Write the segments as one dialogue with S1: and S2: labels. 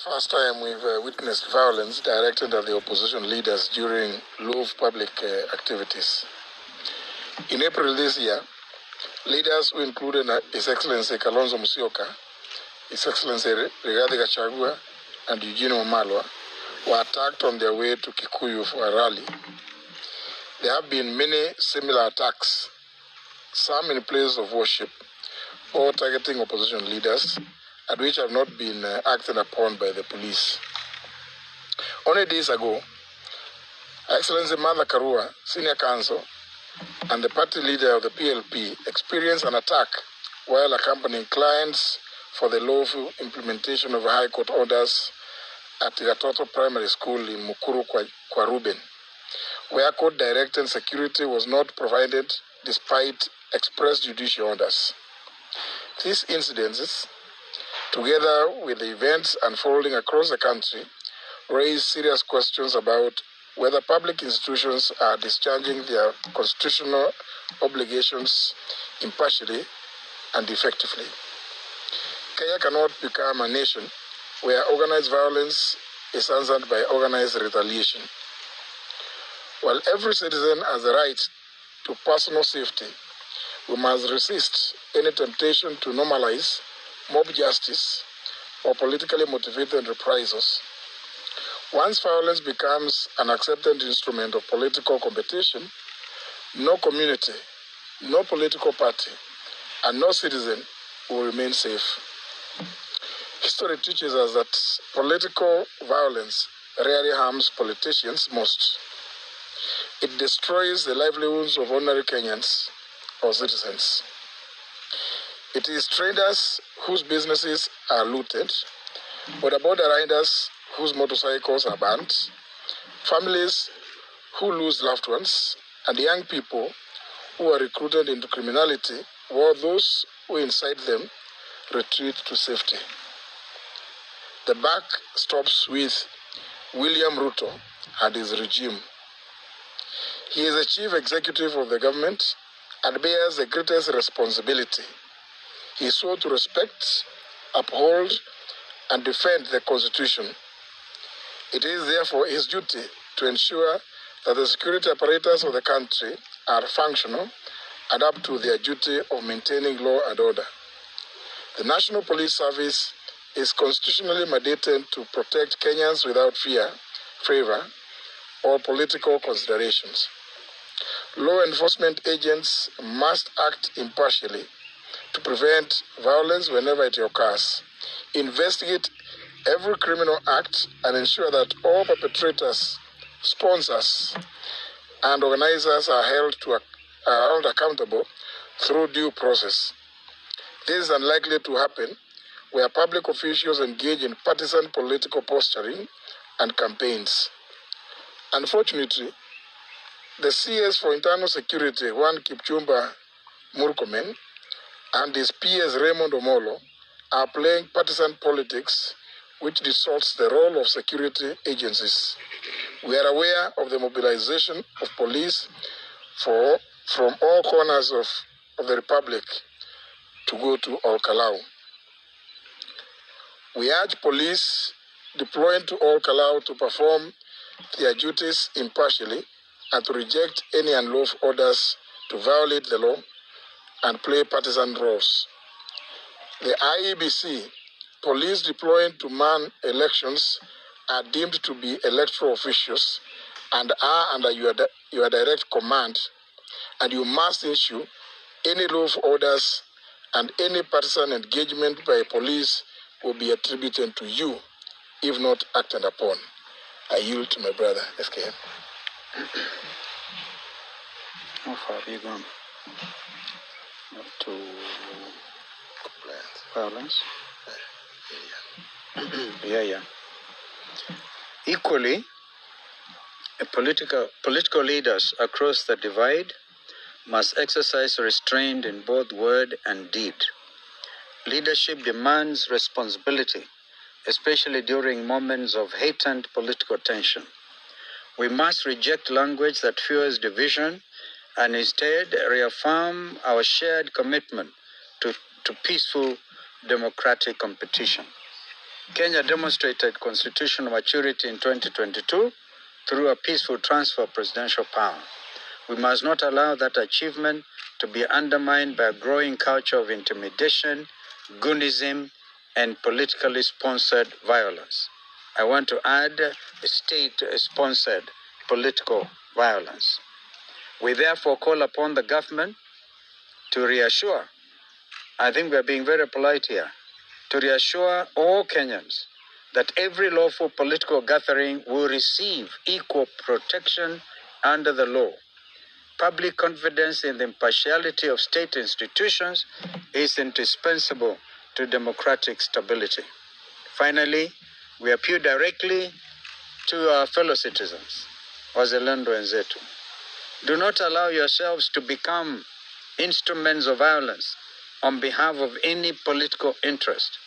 S1: First time we've witnessed violence directed at the opposition leaders during low public activities. In April this year, leaders who included His Excellency Kalonzo Musyoka, His Excellency Rigathi Gachagua, and Eugene Wamalwa were attacked on their way to Kikuyu for a rally. There have been many similar attacks, some in places of worship or targeting opposition leaders, and which have not been acted upon by the police. Only days ago, Excellency Martha Karua, Senior Counsel, and the party leader of the PLP experienced an attack while accompanying clients for the lawful implementation of High Court orders at Gatoto Primary School in Mukuru kwa Ruben, where court-directed security was not provided despite express judicial orders. These incidents, together with the events unfolding across the country, raise serious questions about whether public institutions are discharging their constitutional obligations impartially and effectively. Kenya cannot become a nation where organized violence is answered by organized retaliation. While every citizen has the right to personal safety, we must resist any temptation to normalize mob justice or politically motivated reprisals. Once violence becomes an accepted instrument of political competition, no community, no political party, and no citizen will remain safe. History teaches us that political violence rarely harms politicians most. It destroys the livelihoods of ordinary Kenyans or citizens. It is traders whose businesses are looted, border riders whose motorcycles are burnt, families who lose loved ones, and young people who are recruited into criminality, while those who incite them retreat to safety. The buck stops with William Ruto and his regime. He is the chief executive of the government and bears the greatest responsibility. He swore to respect, uphold, and defend the Constitution. It is therefore his duty to ensure that the security apparatus of the country are functional and up to their duty of maintaining law and order. The National Police Service is constitutionally mandated to protect Kenyans without fear, favor, or political considerations. Law enforcement agents must act impartially to prevent violence whenever it occurs, investigate every criminal act, and ensure that all perpetrators, sponsors, and organizers are held accountable through due process. This is unlikely to happen where public officials engage in partisan political posturing and campaigns. Unfortunately, the CS for Internal Security, Juan Kipchumba Murkomen, and his PS Raymond Omolo are playing partisan politics, which distorts the role of security agencies. We are aware of the mobilization of police from all corners of the Republic to go to Olkalau. We urge police deployed to Olkalau to perform their duties impartially and to reject any unlawful orders to violate the law and play partisan roles. The IEBC, police deployed to man elections, are deemed to be electoral officials and are under your direct command, and you must issue any lawful orders, and any partisan engagement by police will be attributed to you if not acted upon. I yield to my brother, SKM.
S2: How far have you gone? Up to violence? Yeah. Equally, political leaders across the divide must exercise restraint in both word and deed. Leadership demands responsibility, especially during moments of heightened political tension. We must reject language that fuels division and instead reaffirm our shared commitment to peaceful democratic competition. Kenya demonstrated constitutional maturity in 2022 through a peaceful transfer of presidential power. We must not allow that achievement to be undermined by a growing culture of intimidation, goonism, and politically sponsored violence. I want to add state-sponsored political violence. We therefore call upon the government to reassure, I think we are being very polite here, to reassure all Kenyans that every lawful political gathering will receive equal protection under the law. Public confidence in the impartiality of state institutions is indispensable to democratic stability. Finally, we appeal directly to our fellow citizens, wazalendo wenzetu. Do not allow yourselves to become instruments of violence on behalf of any political interest.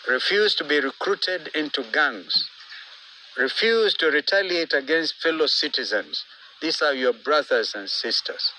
S2: Refuse to be recruited into gangs. Refuse to retaliate against fellow citizens. These are your brothers and sisters.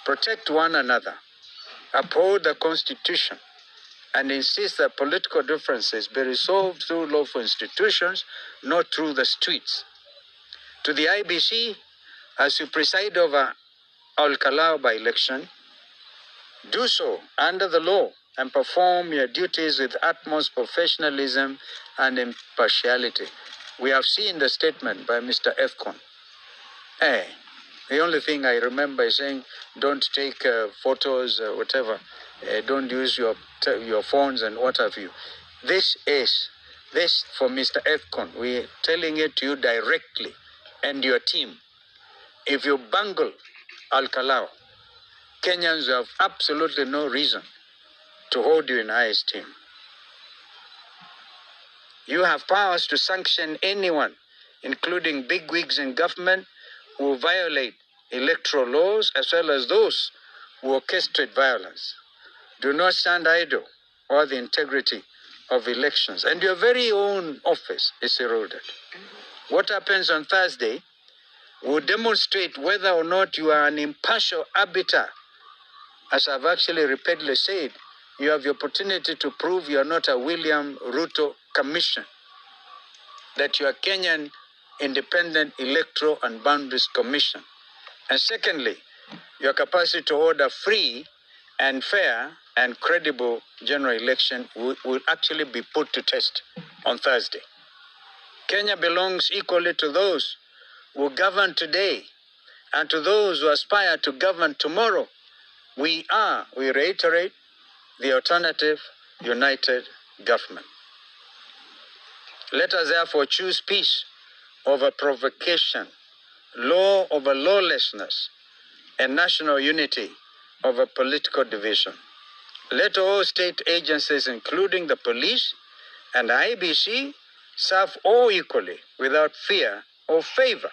S2: Protect one another. Uphold the Constitution and insist that political differences be resolved through lawful institutions, not through the streets. To the IBC, as you preside over Al-Kalau by-election, do so under the law and perform your duties with utmost professionalism and impartiality. We have seen the statement by Mr. Efcon. The only thing I remember is saying, don't take photos, whatever. Don't use your phones and what have you. This for Mr. Efcon. We're telling it to you directly and your team. If you bungle Al-Kalau, Kenyans have absolutely no reason to hold you in high esteem. You have powers to sanction anyone, including bigwigs in government, who violate electoral laws as well as those who orchestrate violence. Do not stand idle or the integrity of elections, and your very own office is eroded. What happens on Thursday will demonstrate whether or not you are an impartial arbiter. As I've actually repeatedly said, you have the opportunity to prove you are not a William Ruto commission, that you are Kenyan Independent Electoral and Boundaries Commission. And secondly, your capacity to hold a free and fair and credible general election will actually be put to test on Thursday. Kenya belongs equally to those who govern today and to those who aspire to govern tomorrow. We reiterate, the alternative united government. Let us therefore choose peace over provocation, law over lawlessness, and national unity over political division. Let all state agencies, including the police and IBC, serve all equally without fear or favor.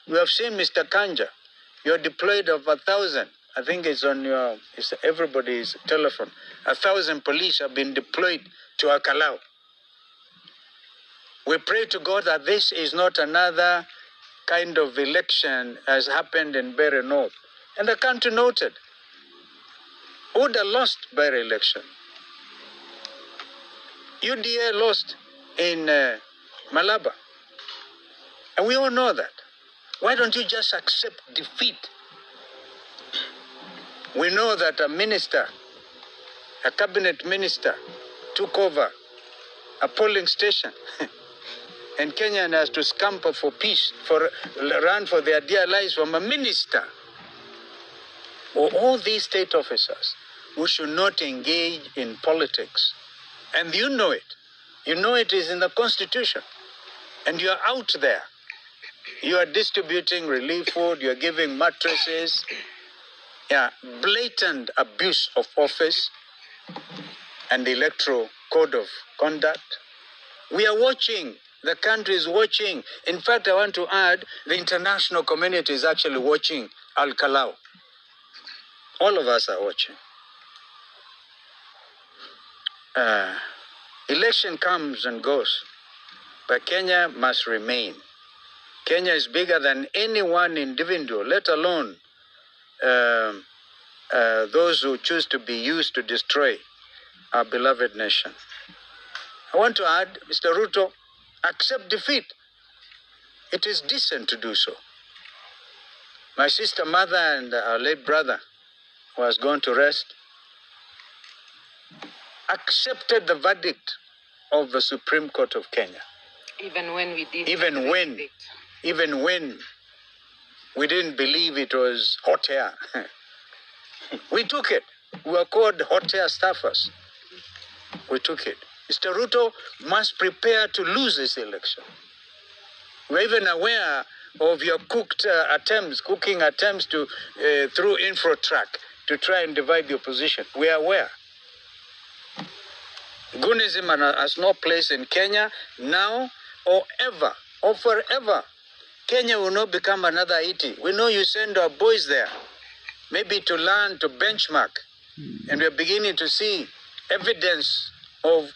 S2: We have seen Mr. Kanja, you're deployed of 1,000. I think it's on everybody's telephone. 1,000 police have been deployed to Al-Kalau. We pray to God that this is not another kind of election as happened in Bere North. And the country noted, UDA lost Bere election. UDA lost in Malaba. And we all know that. Why don't you just accept defeat? We know that a minister, a cabinet minister, took over a polling station. And Kenyan has to scamper for peace, run for their dear lives from a minister. Or all these state officers who should not engage in politics. And you know it. You know it is in the Constitution. And you are out there. You are distributing relief food, you are giving mattresses. Blatant abuse of office and the electoral code of conduct. We are watching. The country is watching. In fact, I want to add, the international community is actually watching Al-Kalau. All of us are watching. Election comes and goes, but Kenya must remain. Kenya is bigger than any one individual, let alone those who choose to be used to destroy our beloved nation. I want to add, Mr. Ruto, accept defeat. It is decent to do so. My sister, mother, and our late brother, who has gone to rest, accepted the verdict of the Supreme Court of Kenya.
S3: Even when we did.
S2: Even when we didn't believe it was hot air. We took it. We were called hot air staffers. We took it. Mr. Ruto must prepare to lose this election. We're even aware of your cooking attempts to through Infotrak to try and divide the opposition. We are aware. Gunism has no place in Kenya now or ever or forever. Kenya will not become another Haiti. We know you send our boys there, maybe to learn, to benchmark. And we're beginning to see evidence of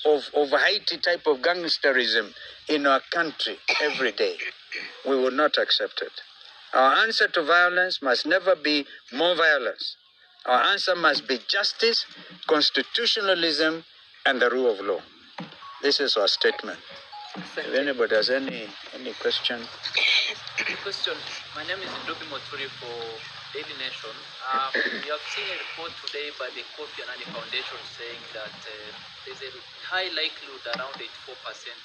S2: Haiti type of gangsterism in our country every day. We will not accept it. Our answer to violence must never be more violence. Our answer must be justice, constitutionalism, and the rule of law. This is our statement. If anybody has any question.
S4: Question. My name is Ndobi Moturi for Daily Nation. We have seen a report today by the Kofi Annan Foundation saying that there's a high likelihood, around 84%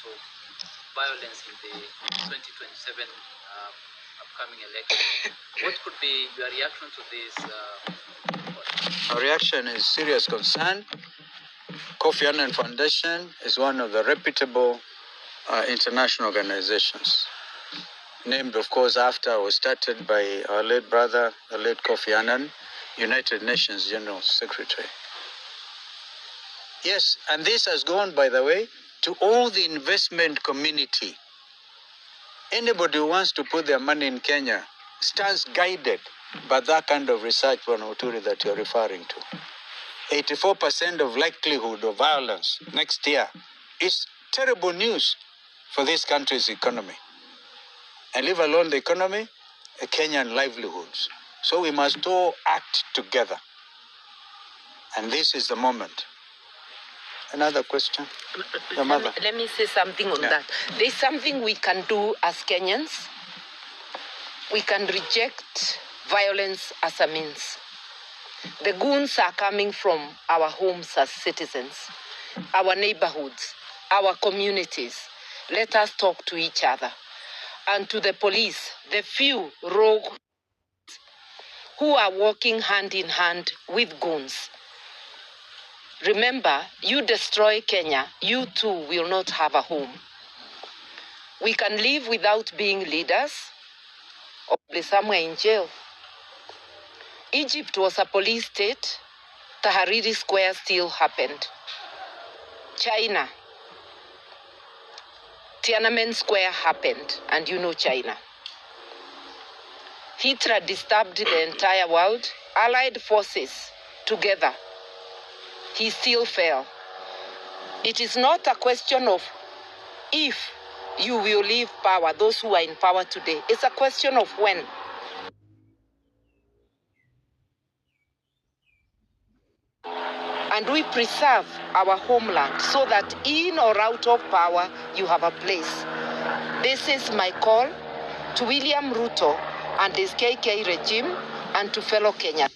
S4: of violence in the 2027 upcoming election. What could be your reaction to this?
S2: Our reaction is serious concern. Kofi Annan Foundation is one of the reputable international organizations, named, of course, after, was started by our late brother, the late Kofi Annan, United Nations General Secretary. Yes, and this has gone, by the way, to all the investment community. Anybody who wants to put their money in Kenya stands guided by that kind of research, Moturi, that you're referring to. 84% of likelihood of violence next year is terrible news for this country's economy. And leave alone the economy, Kenyan livelihoods. So we must all act together. And this is the moment. Another question? Your mother.
S3: Let me say something on that. There's something we can do as Kenyans. We can reject violence as a means. The goons are coming from our homes as citizens, our neighborhoods, our communities. Let us talk to each other. And to the police, the few rogue who are working hand in hand with goons. Remember, you destroy Kenya, you too will not have a home. We can live without being leaders or be somewhere in jail. Egypt was a police state. Tahrir Square still happened. China, Tiananmen Square happened, and you know China. Hitler disturbed the entire world, allied forces together. He still fell. It is not a question of if you will leave power, those who are in power today. It's a question of when. And we preserve our homeland so that in or out of power, you have a place. This is my call to William Ruto and his KK regime and to fellow Kenyans.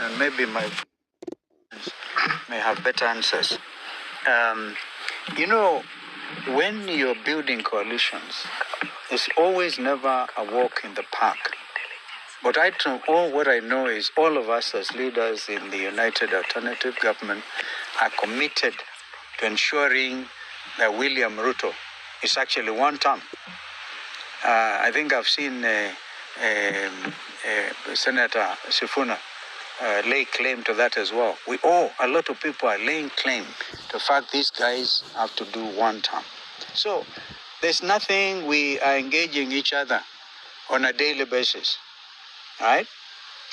S2: And maybe my may have better answers. You know, when you're building coalitions, it's always never a walk in the park. But what I know is all of us as leaders in the United Alternative Government are committed to ensuring that William Ruto is actually one term. I think I've seen Senator Sifuna lay claim to that as well. A lot of people are laying claim to the fact these guys have to do one term. So There's nothing we are engaging each other on a daily basis, right?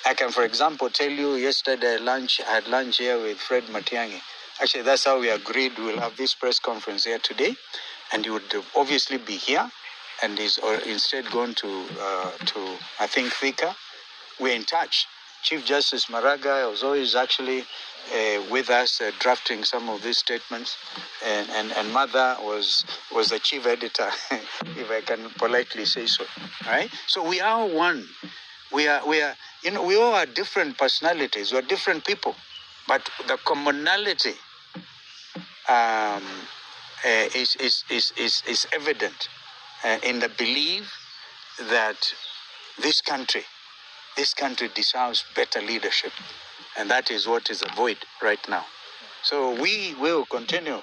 S2: I can, for example, tell you yesterday I had lunch here with Fred Matiang'i. Actually, that's how we agreed we'll have this press conference here today, and he would obviously be here, and he's instead gone to I think, Thika. We're in touch. Chief Justice Maraga was always actually with us drafting some of these statements, and Mother was the chief editor, if I can politely say so. Right? So we are one. We are. We all are different personalities. We're different people, but the commonality is evident in the belief that this country deserves better leadership, and that is what is a void right now. So we will continue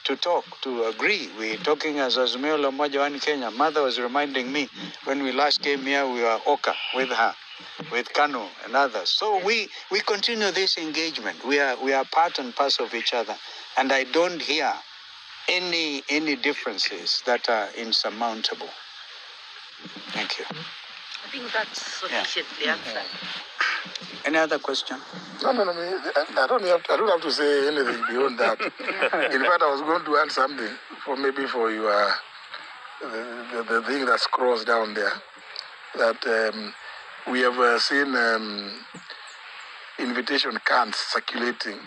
S2: to talk, to agree. We're talking as Azimio la Umoja One Kenya. Mother was reminding me when we last came here, we were Oka with her, with Kanu and others. So we continue this engagement. We are part and parcel of each other, and I don't hear any differences that are insurmountable. Thank you.
S3: I think that's sufficiently answered.
S2: Any other question?
S1: No. I don't have to say anything beyond that. In fact, I was going to add something for your the thing that's crossed down there. That we have seen invitation cards circulating.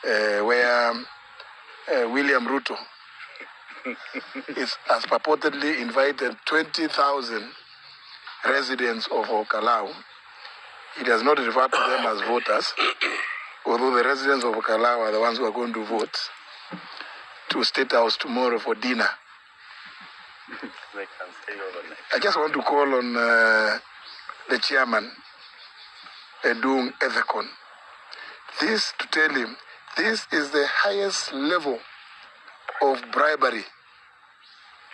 S1: Where William Ruto has purportedly invited 20,000 residents of Okalau. He does not refer to them as voters, although the residents of Okalau are the ones who are going to vote, to State House tomorrow for dinner.
S5: They can stay overnight.
S1: I just want to call on the chairman, Edung Ethekon, to tell him this is the highest level of bribery,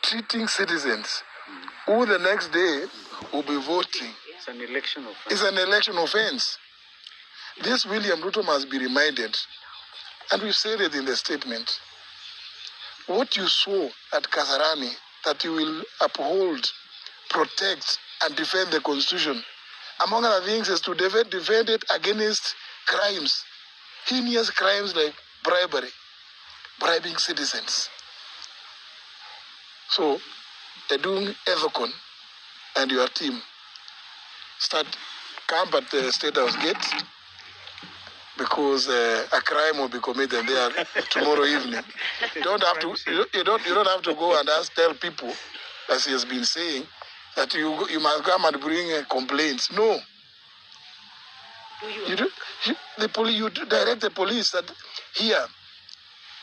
S1: treating citizens who the next day will be voting.
S2: It's an election offense.
S1: It's an election offense. This William Ruto must be reminded, and we've said it in the statement, what you saw at Kasarani, that you will uphold, protect, and defend the Constitution, among other things, is to defend it against crimes, heinous crimes like bribery, bribing citizens. So, Edung Ethekon and your team camp at the State House gate, because a crime will be committed there tomorrow evening. You don't have to go and tell people, as he has been saying, that you must come and bring complaints. No. You direct the police that here.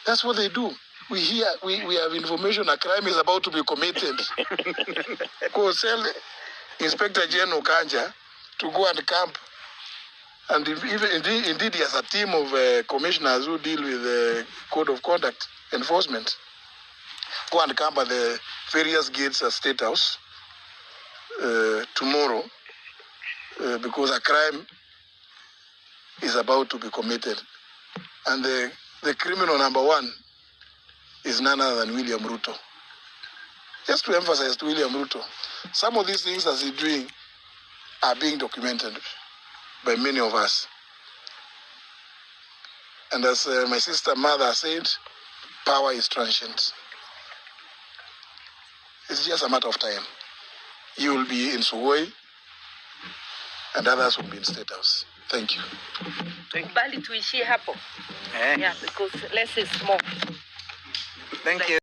S1: That's what they do. We have information a crime is about to be committed. Go tell Inspector General Kanja to go and camp. And indeed he has a team of commissioners who deal with code of conduct enforcement. Go and camp at the various gates at State House tomorrow, because a crime is about to be committed. And the criminal number one is none other than William Ruto. Just to emphasize to William Ruto, some of these things as he's doing are being documented by many of us. And as my sister Mother said, power is transient. It's just a matter of time. You will be in Sugoi, and others will be in State House. Thank you.
S3: Bali tuishie hapo. Yeah, because less is more.
S2: Thank you.